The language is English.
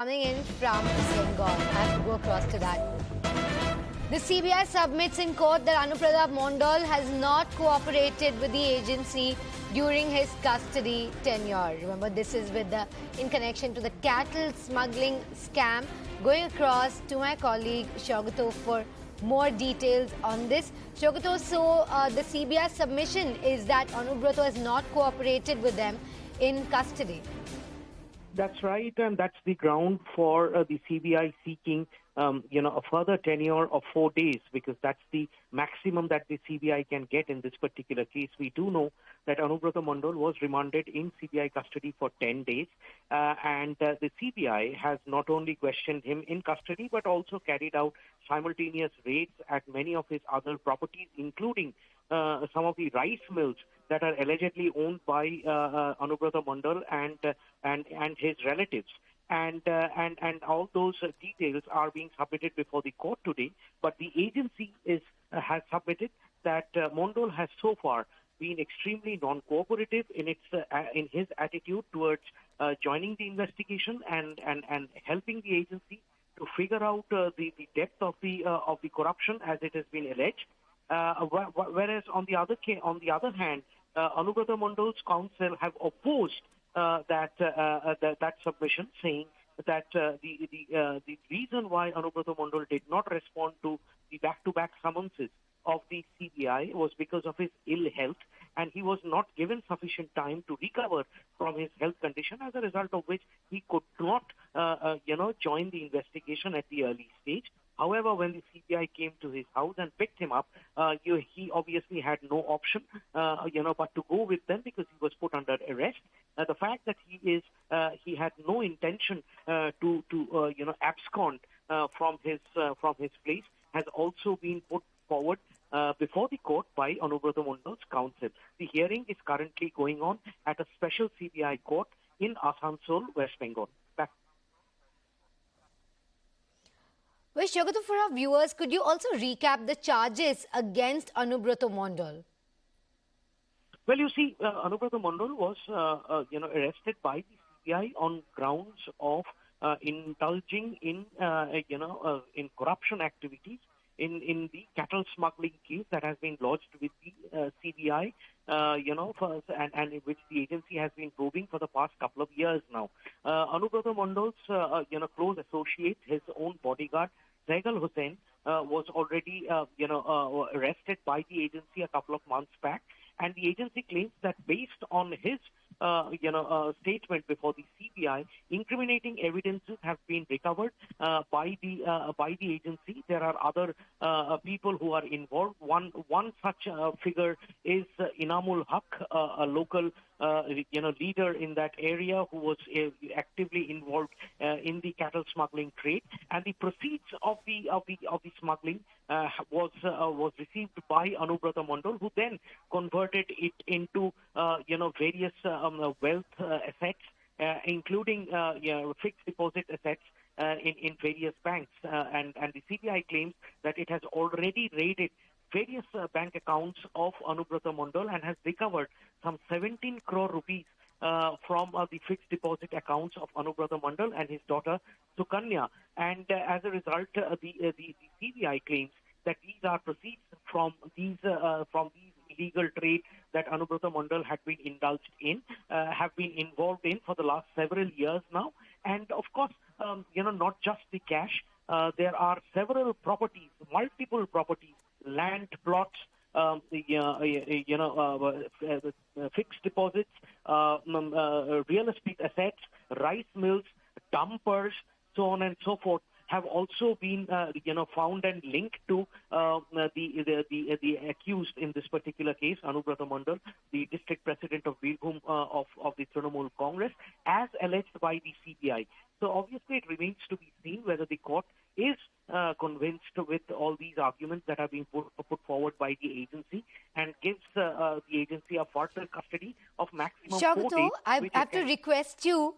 Coming in from Bengal. I have to go across to that. The CBI submits in court that Anubrata Mondal has not cooperated with the agency during his custody tenure. Remember, this is in connection to the cattle smuggling scam. Going across to my colleague Shogato for more details on this. Shogato, so the CBI submission is that Anubrata has not cooperated with them in custody. That's right, and that's the ground for the CBI seeking, a further tenure of 4 days, because that's the maximum that the CBI can get in this particular case. We do know that Anubrata Mandal was remanded in CBI custody for 10 days, and the CBI has not only questioned him in custody, but also carried out simultaneous raids at many of his other properties, including some of the rice mills that are allegedly owned by Anubrata Mandal and his relatives. And all those details are being submitted before the court today. But the agency has submitted that Mondal has so far been extremely non-cooperative in his attitude towards joining the investigation and helping the agency to figure out the depth of the corruption as it has been alleged. Whereas on the other hand, Anubrata Mandal's counsel have opposed that submission, saying that the reason why Anubrata Mandal did not respond to the back-to-back summonses of the CBI was because of his ill health, and he was not given sufficient time to recover from his health condition, as a result of which he could not, join the investigation at the early stage. However, when the CBI came to his house and picked him up, he obviously had no option, but to go with them because he was put under arrest. The fact that he had no intention to abscond from his place has also been put forward before the court by Anubrata Mondal's counsel. The hearing is currently going on at a special CBI court in Asansol, West Bengal. Well, Shogato, for our viewers, could you also recap the charges against Anubrata Mondal? Well, you see, Anubrata Mandal was, arrested by the CBI on grounds of indulging in corruption activities in the cattle smuggling case that has been lodged with the CBI, and in which the agency has been probing for the past couple of years now. Anubrata Mandal's, close associate, his own bodyguard, Saigal Hussain, was already, arrested by the agency a couple of months back. And the agency claims that based on his, statement before the CBI, incriminating evidences have been recovered by the agency. There are other people who are involved. One such figure is Inamul Haq, a local leader in that area who was actively involved in the cattle smuggling trade, and the proceeds of the smuggling was received by Anubrata Mandal, who then converted it into various wealth assets, including fixed deposit assets in various banks, and the CBI claims that it has already raided various bank accounts of Anubrata Mandal and has recovered some 17 crore rupees from the fixed deposit accounts of Anubrata Mandal and his daughter Sukanya. And as a result, the CBI claims that these are proceeds from these illegal trade that Anubrata Mandal had been indulged in, have been involved in for the last several years now. And of course, not just the cash. There are several properties, multiple properties, land plots, fixed deposits, real estate assets, rice mills, dumpers, so on and so forth, have also been, found and linked to the accused in this particular case, Anubrata Mandal, the district president of Birbhum of the Trinamool Congress, as alleged by the CBI. So obviously, it remains to be seen whether the court is convinced with all these arguments that are being put forward by the agency and gives the agency a further custody of maximum 4 days. Shogato, I have to request you